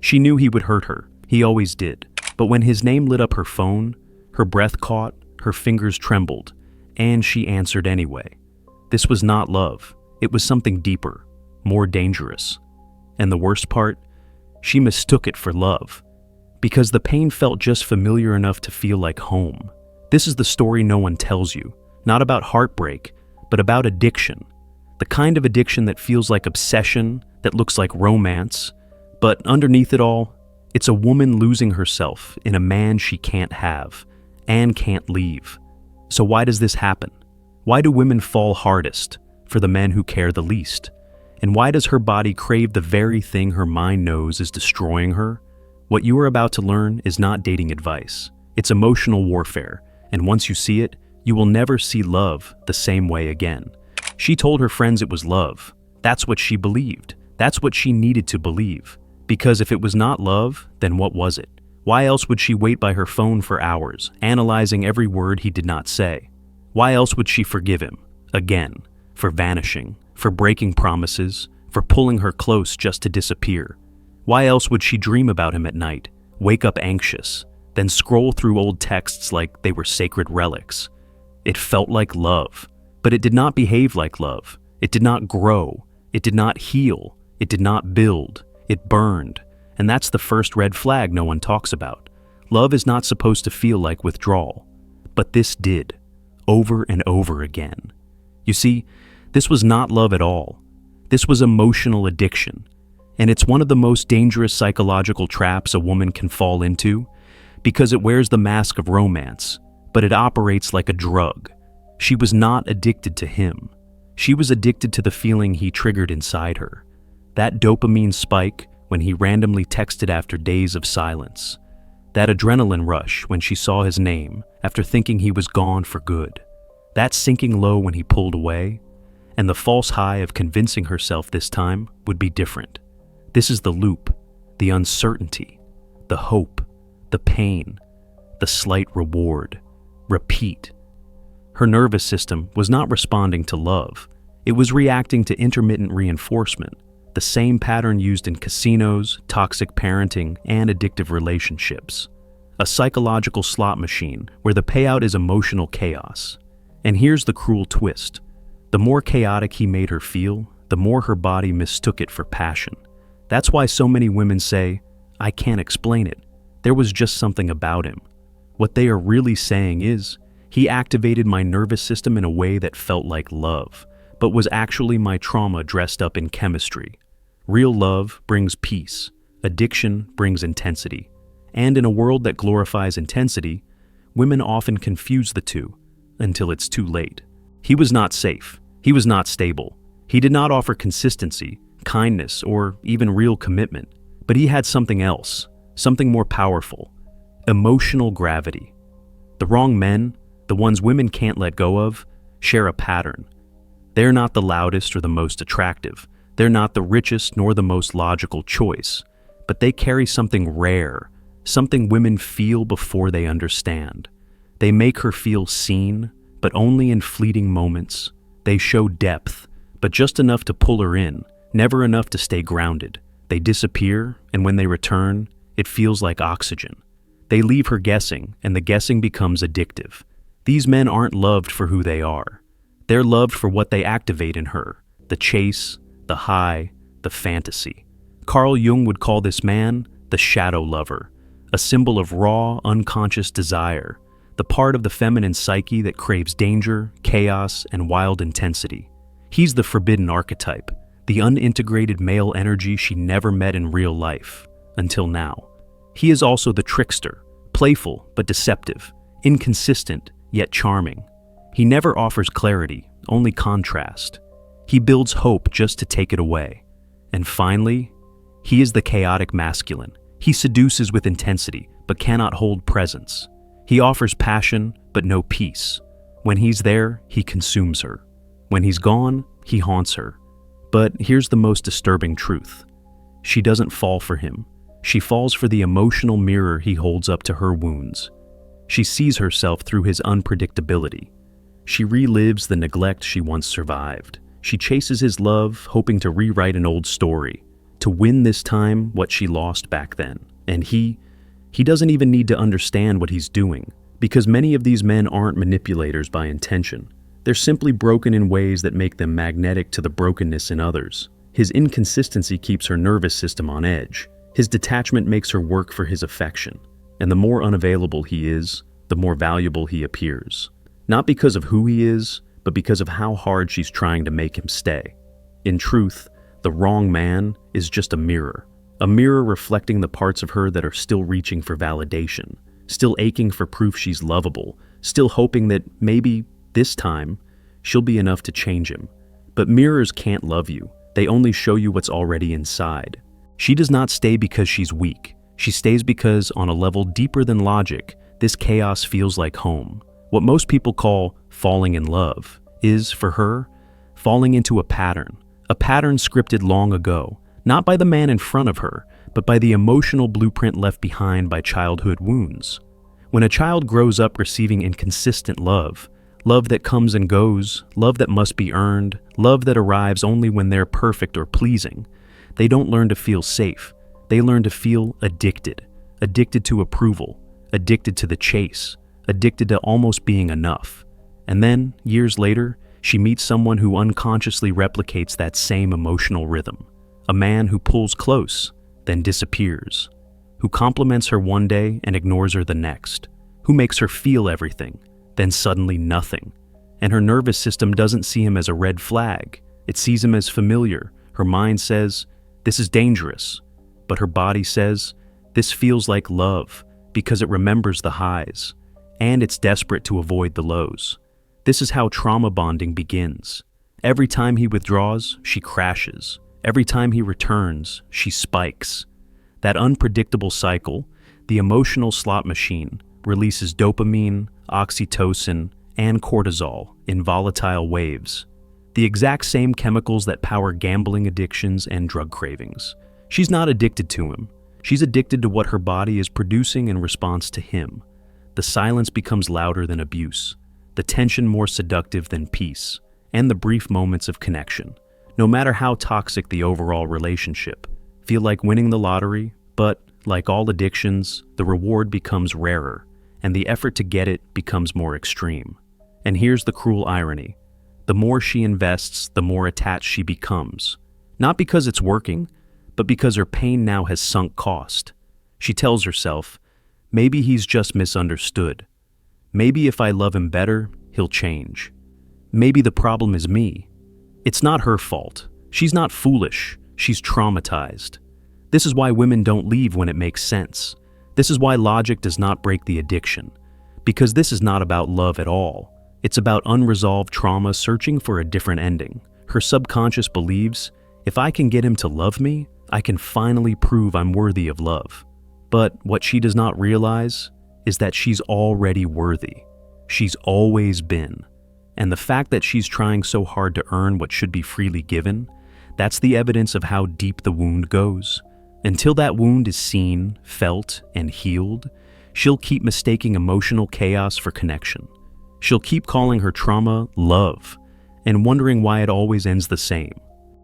She knew he would hurt her. He always did. But when his name lit up her phone, her breath caught, her fingers trembled, and she answered anyway. This was not love. It was something deeper, more dangerous. And the worst part? She mistook it for love. Because the pain felt just familiar enough to feel like home. This is the story no one tells you. Not about heartbreak, but about addiction. The kind of addiction that feels like obsession, that looks like romance. But underneath it all, it's a woman losing herself in a man she can't have and can't leave. So why does this happen? Why do women fall hardest for the men who care the least? And why does her body crave the very thing her mind knows is destroying her? What you are about to learn is not dating advice. It's emotional warfare, and once you see it, you will never see love the same way again. She told her friends it was love. That's what she believed. That's what she needed to believe. Because if it was not love, then what was it? Why else would she wait by her phone for hours, analyzing every word he did not say? Why else would she forgive him, again, for vanishing, for breaking promises, for pulling her close just to disappear? Why else would she dream about him at night, wake up anxious, then scroll through old texts like they were sacred relics? It felt like love, but it did not behave like love. It did not grow. It did not heal. It did not build. It burned. And that's the first red flag no one talks about. Love is not supposed to feel like withdrawal. But this did, over and over again. You see, this was not love at all. This was emotional addiction. And it's one of the most dangerous psychological traps a woman can fall into, because it wears the mask of romance, but it operates like a drug. She was not addicted to him. She was addicted to the feeling he triggered inside her. That dopamine spike when he randomly texted after days of silence. That adrenaline rush when she saw his name after thinking he was gone for good. That sinking low when he pulled away. And the false high of convincing herself this time would be different. This is the loop, the uncertainty, the hope, the pain, the slight reward. Repeat. Her nervous system was not responding to love. It was reacting to intermittent reinforcement, the same pattern used in casinos, toxic parenting, and addictive relationships. A psychological slot machine where the payout is emotional chaos. And here's the cruel twist. The more chaotic he made her feel, the more her body mistook it for passion. That's why so many women say, "I can't explain it. There was just something about him." What they are really saying is, he activated my nervous system in a way that felt like love, but was actually my trauma dressed up in chemistry. Real love brings peace. Addiction brings intensity. And in a world that glorifies intensity, women often confuse the two until it's too late. He was not safe. He was not stable. He did not offer consistency, kindness, or even real commitment. But he had something else, something more powerful. Emotional gravity. The wrong men, the ones women can't let go of, share a pattern. They're not the loudest or the most attractive. They're not the richest nor the most logical choice. But they carry something rare, something women feel before they understand. They make her feel seen, but only in fleeting moments. They show depth, but just enough to pull her in, never enough to stay grounded. They disappear, and when they return, it feels like oxygen. They leave her guessing, and the guessing becomes addictive. These men aren't loved for who they are. They're loved for what they activate in her, the chase, the high, the fantasy. Carl Jung would call this man the shadow lover, a symbol of raw, unconscious desire, the part of the feminine psyche that craves danger, chaos, and wild intensity. He's the forbidden archetype, the unintegrated male energy she never met in real life, until now. He is also the trickster, playful but deceptive, inconsistent yet charming. He never offers clarity, only contrast. He builds hope just to take it away. And finally, he is the chaotic masculine. He seduces with intensity, but cannot hold presence. He offers passion, but no peace. When he's there, he consumes her. When he's gone, he haunts her. But here's the most disturbing truth. She doesn't fall for him. She falls for the emotional mirror he holds up to her wounds. She sees herself through his unpredictability. She relives the neglect she once survived. She chases his love, hoping to rewrite an old story, to to win this time what she lost back then. And he doesn't even need to understand what he's doing, because many of these men aren't manipulators by intention. They're simply broken in ways that make them magnetic to the brokenness in others. His inconsistency keeps her nervous system on edge. His detachment makes her work for his affection. And the more unavailable he is, the more valuable he appears. Not because of who he is, but because of how hard she's trying to make him stay. In truth, the wrong man is just a mirror reflecting the parts of her that are still reaching for validation, still aching for proof she's lovable, still hoping that maybe this time she'll be enough to change him. But mirrors can't love you. They only show you what's already inside. She does not stay because she's weak. She stays because, on a level deeper than logic, this chaos feels like home. What most people call falling in love is, for her, falling into a pattern scripted long ago, not by the man in front of her, but by the emotional blueprint left behind by childhood wounds. When a child grows up receiving inconsistent love that comes and goes, love that must be earned, love that arrives only when they're perfect or pleasing, they don't learn to feel safe. They learn to feel addicted to approval, addicted to the chase, addicted to almost being enough. And then, years later, she meets someone who unconsciously replicates that same emotional rhythm. A man who pulls close, then disappears. Who compliments her one day and ignores her the next. Who makes her feel everything, then suddenly nothing. And her nervous system doesn't see him as a red flag. It sees him as familiar. Her mind says, this is dangerous. But her body says, this feels like love, because it remembers the highs. And it's desperate to avoid the lows. This is how trauma bonding begins. Every time he withdraws, she crashes. Every time he returns, she spikes. That unpredictable cycle, the emotional slot machine, releases dopamine, oxytocin, and cortisol in volatile waves. The exact same chemicals that power gambling addictions and drug cravings. She's not addicted to him. She's addicted to what her body is producing in response to him. The silence becomes louder than abuse, the tension more seductive than peace, and the brief moments of connection, no matter how toxic the overall relationship, feel like winning the lottery, but, like all addictions, the reward becomes rarer, and the effort to get it becomes more extreme. And here's the cruel irony. The more she invests, the more attached she becomes. Not because it's working, but because her pain now has sunk cost. She tells herself, maybe he's just misunderstood. Maybe if I love him better, he'll change. Maybe the problem is me. It's not her fault. She's not foolish. She's traumatized. This is why women don't leave when it makes sense. This is why logic does not break the addiction. Because this is not about love at all. It's about unresolved trauma searching for a different ending. Her subconscious believes, if I can get him to love me, I can finally prove I'm worthy of love. But what she does not realize is that she's already worthy. She's always been. And the fact that she's trying so hard to earn what should be freely given, that's the evidence of how deep the wound goes. Until that wound is seen, felt, and healed, she'll keep mistaking emotional chaos for connection. She'll keep calling her trauma love, and wondering why it always ends the same.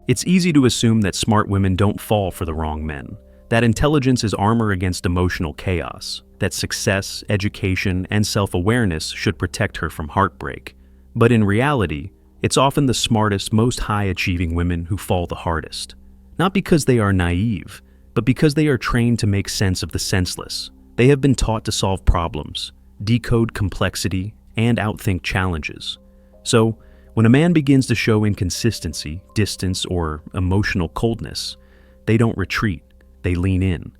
It's easy to assume that smart women don't fall for the wrong men, that intelligence is armor against emotional chaos, that success, education, and self-awareness should protect her from heartbreak. But in reality, it's often the smartest, most high-achieving women who fall the hardest. Not because they are naive, but because they are trained to make sense of the senseless. They have been taught to solve problems, decode complexity, and outthink challenges. So, when a man begins to show inconsistency, distance, or emotional coldness, they don't retreat, they lean in.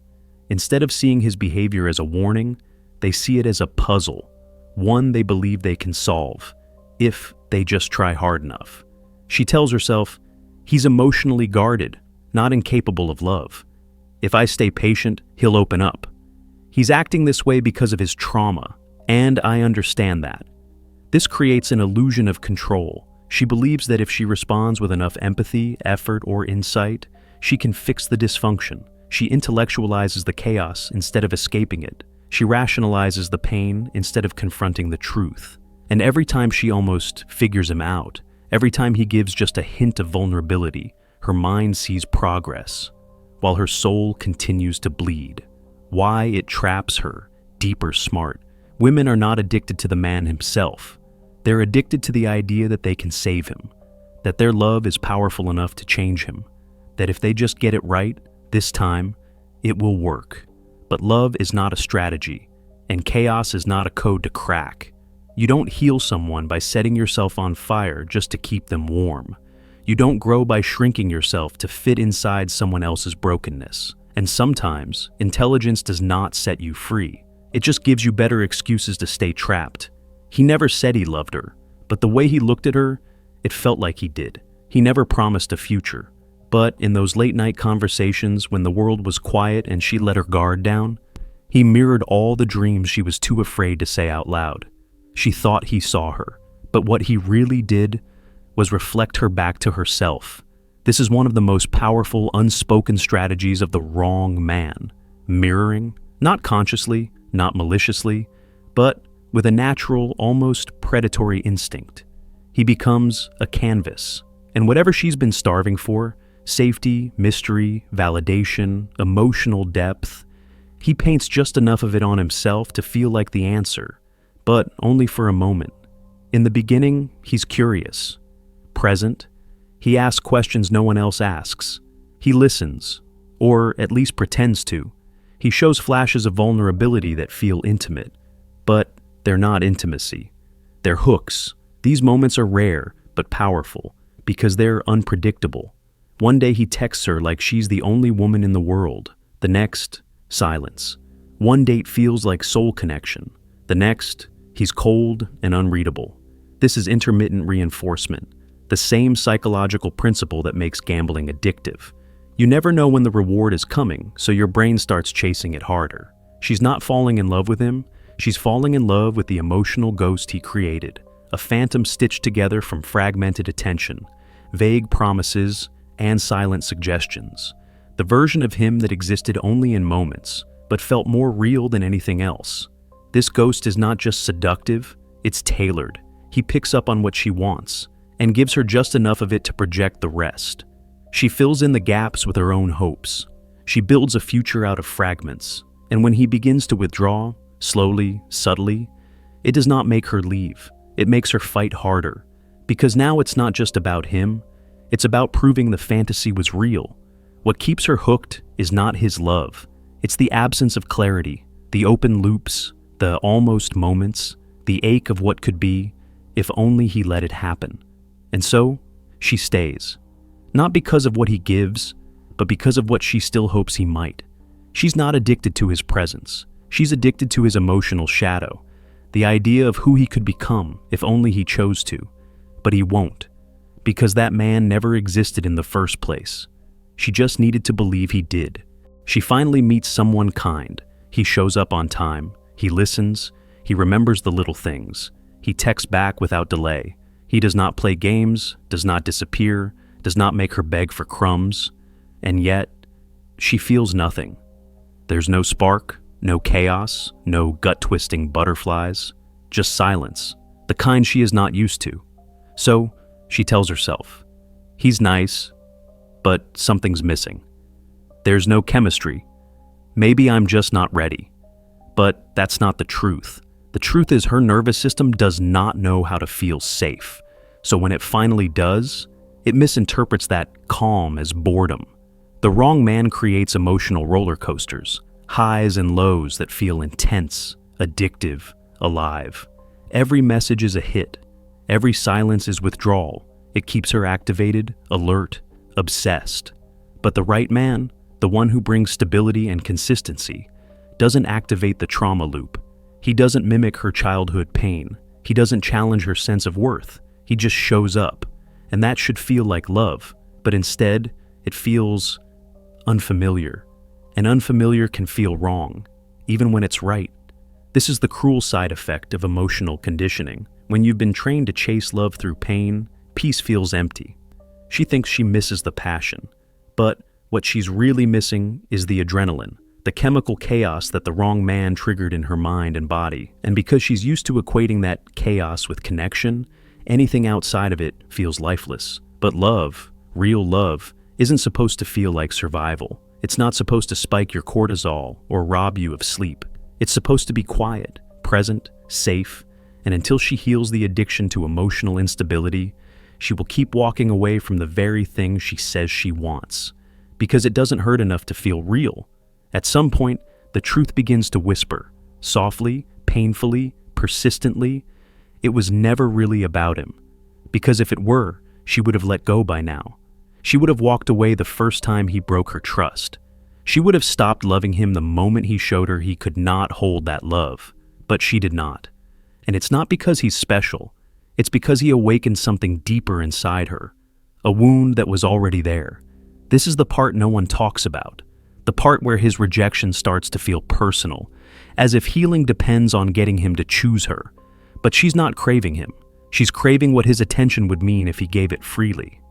Instead of seeing his behavior as a warning, they see it as a puzzle, one they believe they can solve, if they just try hard enough. She tells herself, he's emotionally guarded, not incapable of love. If I stay patient, he'll open up. He's acting this way because of his trauma, and I understand that. This creates an illusion of control. She believes that if she responds with enough empathy, effort, or insight, she can fix the dysfunction. She intellectualizes the chaos instead of escaping it. She rationalizes the pain instead of confronting the truth. And every time she almost figures him out, every time he gives just a hint of vulnerability, her mind sees progress. while her soul continues to bleed. Why it traps her, deep or smart. Women are not addicted to the man himself. They're addicted to the idea that they can save him, that their love is powerful enough to change him, that if they just get it right, this time, it will work. But love is not a strategy, and chaos is not a code to crack. You don't heal someone by setting yourself on fire just to keep them warm. You don't grow by shrinking yourself to fit inside someone else's brokenness. And sometimes, intelligence does not set you free. It just gives you better excuses to stay trapped. He never said he loved her, but the way he looked at her, it felt like he did. He never promised a future. But in those late-night conversations when the world was quiet and she let her guard down, he mirrored all the dreams she was too afraid to say out loud. She thought he saw her, but what he really did was reflect her back to herself. This is one of the most powerful unspoken strategies of the wrong man. Mirroring, not consciously, not maliciously, but with a natural, almost predatory instinct. He becomes a canvas, and whatever she's been starving for, safety, mystery, validation, emotional depth, he paints just enough of it on himself to feel like the answer, but only for a moment. In the beginning, he's curious, present. He asks questions no one else asks. He listens, or at least pretends to. He shows flashes of vulnerability that feel intimate, but they're not intimacy. They're hooks. These moments are rare, but powerful, because they're unpredictable. One day he texts her like she's the only woman in the world. The next, silence. One date feels like soul connection. The next, he's cold and unreadable. This is intermittent reinforcement, the same psychological principle that makes gambling addictive. You never know when the reward is coming, so your brain starts chasing it harder. She's not falling in love with him, she's falling in love with the emotional ghost he created, a phantom stitched together from fragmented attention, vague promises, and silent suggestions. The version of him that existed only in moments, but felt more real than anything else. This ghost is not just seductive, it's tailored. He picks up on what she wants, and gives her just enough of it to project the rest. She fills in the gaps with her own hopes. She builds a future out of fragments, and when he begins to withdraw, slowly, subtly, it does not make her leave. It makes her fight harder, because now it's not just about him, it's about proving the fantasy was real. What keeps her hooked is not his love. It's the absence of clarity, the open loops, the almost moments, the ache of what could be, if only he let it happen. And so, she stays. Not because of what he gives, but because of what she still hopes he might. She's not addicted to his presence. She's addicted to his emotional shadow, the idea of who he could become if only he chose to. But he won't, because that man never existed in the first place. She just needed to believe he did. She finally meets someone kind. He shows up on time. He listens. He remembers the little things. He texts back without delay. He does not play games, does not disappear, does not make her beg for crumbs. And yet, she feels nothing. There's no spark, no chaos, no gut-twisting butterflies, just silence, the kind she is not used to. So, she tells herself, he's nice, but something's missing. There's no chemistry. Maybe I'm just not ready. But that's not the truth. The truth is her nervous system does not know how to feel safe. So when it finally does, it misinterprets that calm as boredom. The wrong man creates emotional roller coasters, highs and lows that feel intense, addictive, alive. Every message is a hit. Every silence is withdrawal. It keeps her activated, alert, obsessed. But the right man, the one who brings stability and consistency, doesn't activate the trauma loop. He doesn't mimic her childhood pain. He doesn't challenge her sense of worth. He just shows up. And that should feel like love. But instead, it feels unfamiliar. And unfamiliar can feel wrong, even when it's right. This is the cruel side effect of emotional conditioning. When you've been trained to chase love through pain, peace feels empty. She thinks she misses the passion. But what she's really missing is the adrenaline, the chemical chaos that the wrong man triggered in her mind and body. And because she's used to equating that chaos with connection, anything outside of it feels lifeless. But love, real love, isn't supposed to feel like survival. It's not supposed to spike your cortisol or rob you of sleep. It's supposed to be quiet, present, safe, and until she heals the addiction to emotional instability, she will keep walking away from the very thing she says she wants, because it doesn't hurt enough to feel real. At some point, the truth begins to whisper, softly, painfully, persistently. It was never really about him, because if it were, she would have let go by now. She would have walked away the first time he broke her trust. She would have stopped loving him the moment he showed her he could not hold that love. But she did not. And it's not because he's special. It's because he awakened something deeper inside her. A wound that was already there. This is the part no one talks about. The part where his rejection starts to feel personal, as if healing depends on getting him to choose her. But she's not craving him. She's craving what his attention would mean if he gave it freely.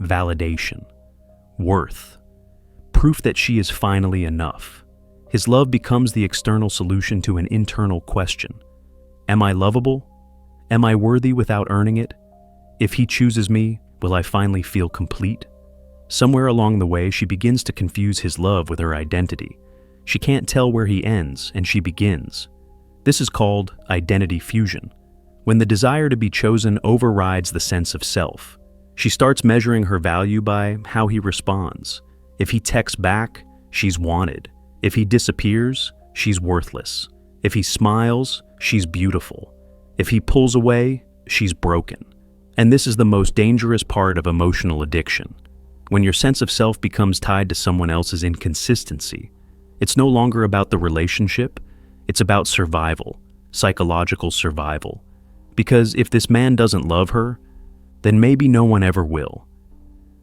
Validation. Worth. Proof that she is finally enough. His love becomes the external solution to an internal question. Am I lovable? Am I worthy without earning it? If he chooses me, will I finally feel complete? Somewhere along the way, she begins to confuse his love with her identity. She can't tell where he ends and she begins. This is called identity fusion, when the desire to be chosen overrides the sense of self. She starts measuring her value by how he responds. If he texts back, she's wanted. If he disappears, she's worthless. If he smiles, she's beautiful. If he pulls away, she's broken. And this is the most dangerous part of emotional addiction. When your sense of self becomes tied to someone else's inconsistency, it's no longer about the relationship, it's about survival, psychological survival. Because if this man doesn't love her, then maybe no one ever will.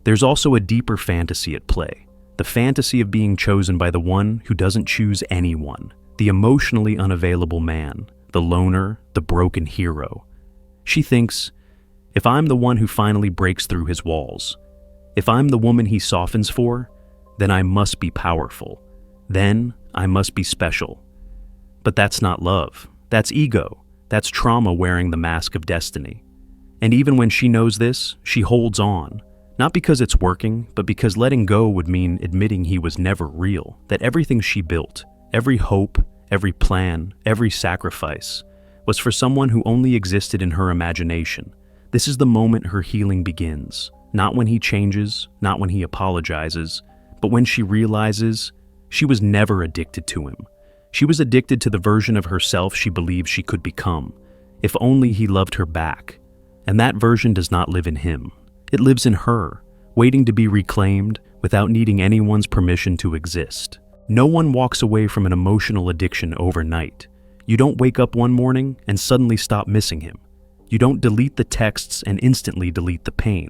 There's also a deeper fantasy at play. The fantasy of being chosen by the one who doesn't choose anyone. The emotionally unavailable man. The loner, the broken hero. She thinks, if I'm the one who finally breaks through his walls, if I'm the woman he softens for, then I must be powerful. Then I must be special. But that's not love. That's ego. That's trauma wearing the mask of destiny. And even when she knows this, she holds on. Not because it's working, but because letting go would mean admitting he was never real. That everything she built, every hope, every plan, every sacrifice, was for someone who only existed in her imagination. This is the moment her healing begins. Not when he changes, not when he apologizes, but when she realizes she was never addicted to him. She was addicted to the version of herself she believed she could become, if only he loved her back. And that version does not live in him. It lives in her, waiting to be reclaimed without needing anyone's permission to exist. No one walks away from an emotional addiction overnight. You don't wake up one morning and suddenly stop missing him. You don't delete the texts and instantly delete the pain.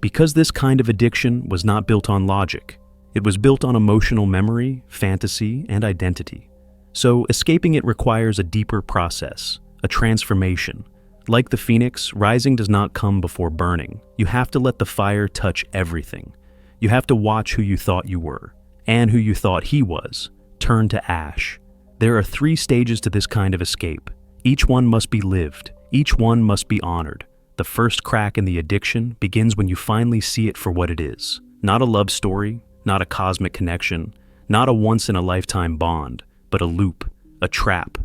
Because this kind of addiction was not built on logic. It was built on emotional memory, fantasy, and identity. So escaping it requires a deeper process, a transformation. Like the phoenix, rising does not come before burning. You have to let the fire touch everything. You have to watch who you thought you were, and who you thought he was, turn to ash. There are 3 stages to this kind of escape. Each one must be lived. Each one must be honored. The first crack in the addiction begins when you finally see it for what it is. Not a love story, not a cosmic connection, not a once-in-a-lifetime bond, but a loop, a trap,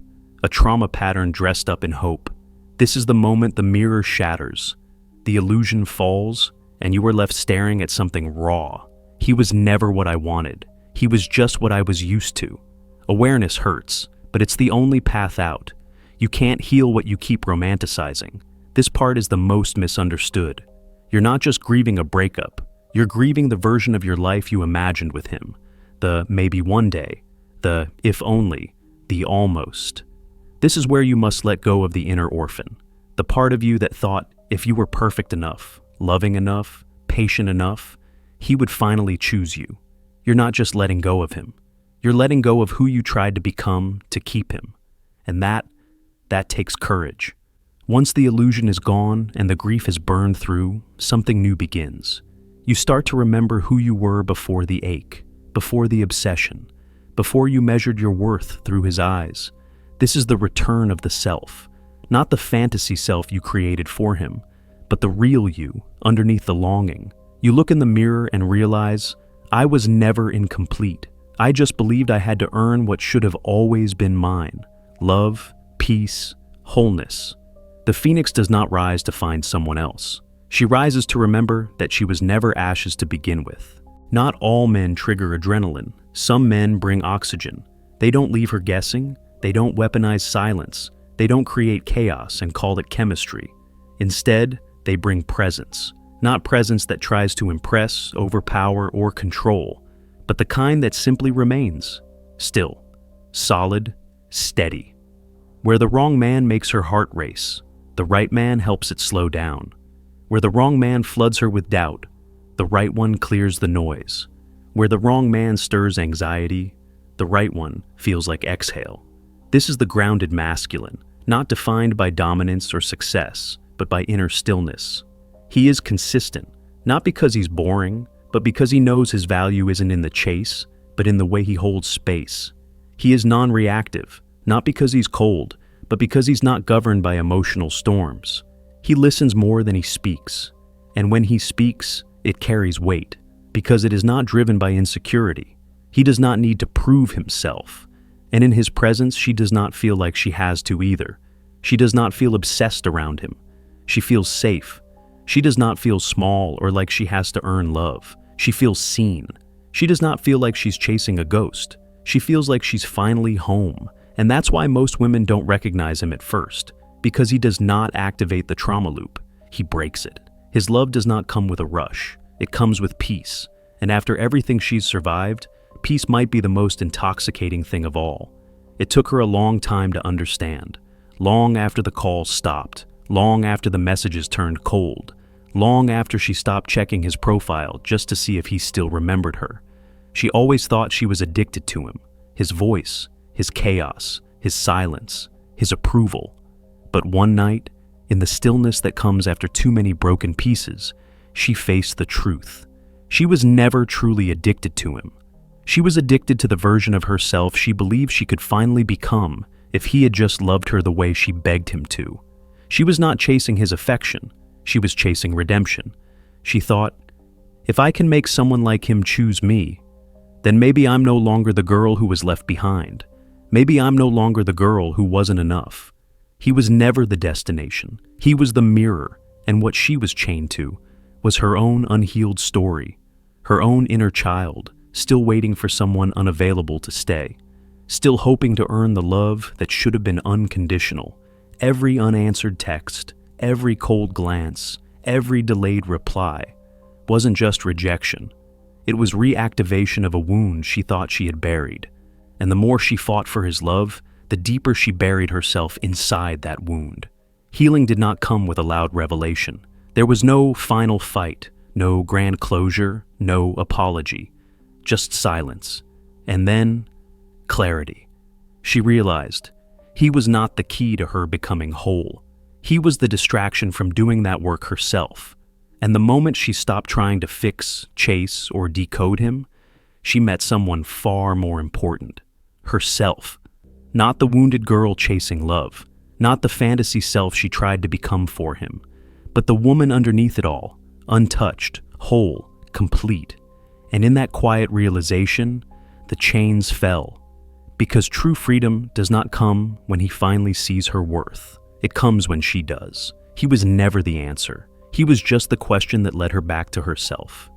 a trauma pattern dressed up in hope. This is the moment the mirror shatters. The illusion falls, and you are left staring at something raw. He was never what I wanted. He was just what I was used to. Awareness hurts, but it's the only path out. You can't heal what you keep romanticizing. This part is the most misunderstood. You're not just grieving a breakup. You're grieving the version of your life you imagined with him. The maybe one day. The if only. The almost. This is where you must let go of the inner orphan. The part of you that thought if you were perfect enough, loving enough, patient enough, he would finally choose you. You're not just letting go of him. You're letting go of who you tried to become to keep him. And that takes courage. Once the illusion is gone and the grief is burned through, something new begins. You start to remember who you were before the ache, before the obsession, before you measured your worth through his eyes. This is the return of the self, not the fantasy self you created for him, but the real you underneath the longing. You look in the mirror and realize, I was never incomplete. I just believed I had to earn what should have always been mine: love, peace, wholeness. The phoenix does not rise to find someone else. She rises to remember that she was never ashes to begin with. Not all men trigger adrenaline. Some men bring oxygen. They don't leave her guessing. They don't weaponize silence. They don't create chaos and call it chemistry. Instead, they bring presence. Not presence that tries to impress, overpower, or control, but the kind that simply remains, still, solid, steady. Where the wrong man makes her heart race, the right man helps it slow down. Where the wrong man floods her with doubt, the right one clears the noise. Where the wrong man stirs anxiety, the right one feels like exhale. This is the grounded masculine, not defined by dominance or success, but by inner stillness. He is consistent, not because he's boring, but because he knows his value isn't in the chase, but in the way he holds space. He is non-reactive, not because he's cold, but because he's not governed by emotional storms. He listens more than he speaks, and when he speaks, it carries weight, because it is not driven by insecurity. He does not need to prove himself, and in his presence she does not feel like she has to either. She does not feel obsessed around him. She feels safe. She does not feel small or like she has to earn love. She feels seen. She does not feel like she's chasing a ghost. She feels like she's finally home, and that's why most women don't recognize him at first, because he does not activate the trauma loop. He breaks it. His love does not come with a rush. It comes with peace, and after everything she's survived, peace might be the most intoxicating thing of all. It took her a long time to understand, long after the calls stopped, long after the messages turned cold, long after she stopped checking his profile just to see if he still remembered her. She always thought she was addicted to him, his voice, his chaos, his silence, his approval. But one night, in the stillness that comes after too many broken pieces, she faced the truth. She was never truly addicted to him. She was addicted to the version of herself she believed she could finally become if he had just loved her the way she begged him to. She was not chasing his affection. She was chasing redemption. She thought, if I can make someone like him choose me, then maybe I'm no longer the girl who was left behind. Maybe I'm no longer the girl who wasn't enough. He was never the destination. He was the mirror, and what she was chained to was her own unhealed story, her own inner child, still waiting for someone unavailable to stay, still hoping to earn the love that should have been unconditional. Every unanswered text, every cold glance, every delayed reply wasn't just rejection. It was reactivation of a wound she thought she had buried. And the more she fought for his love, the deeper she buried herself inside that wound. Healing did not come with a loud revelation. There was no final fight, no grand closure, no apology, just silence. And then, clarity. She realized he was not the key to her becoming whole. He was the distraction from doing that work herself. And the moment she stopped trying to fix, chase, or decode him, she met someone far more important: herself. Not the wounded girl chasing love, not the fantasy self she tried to become for him, but the woman underneath it all, untouched, whole, complete. And in that quiet realization, the chains fell. Because true freedom does not come when he finally sees her worth. It comes when she does. He was never the answer. He was just the question that led her back to herself.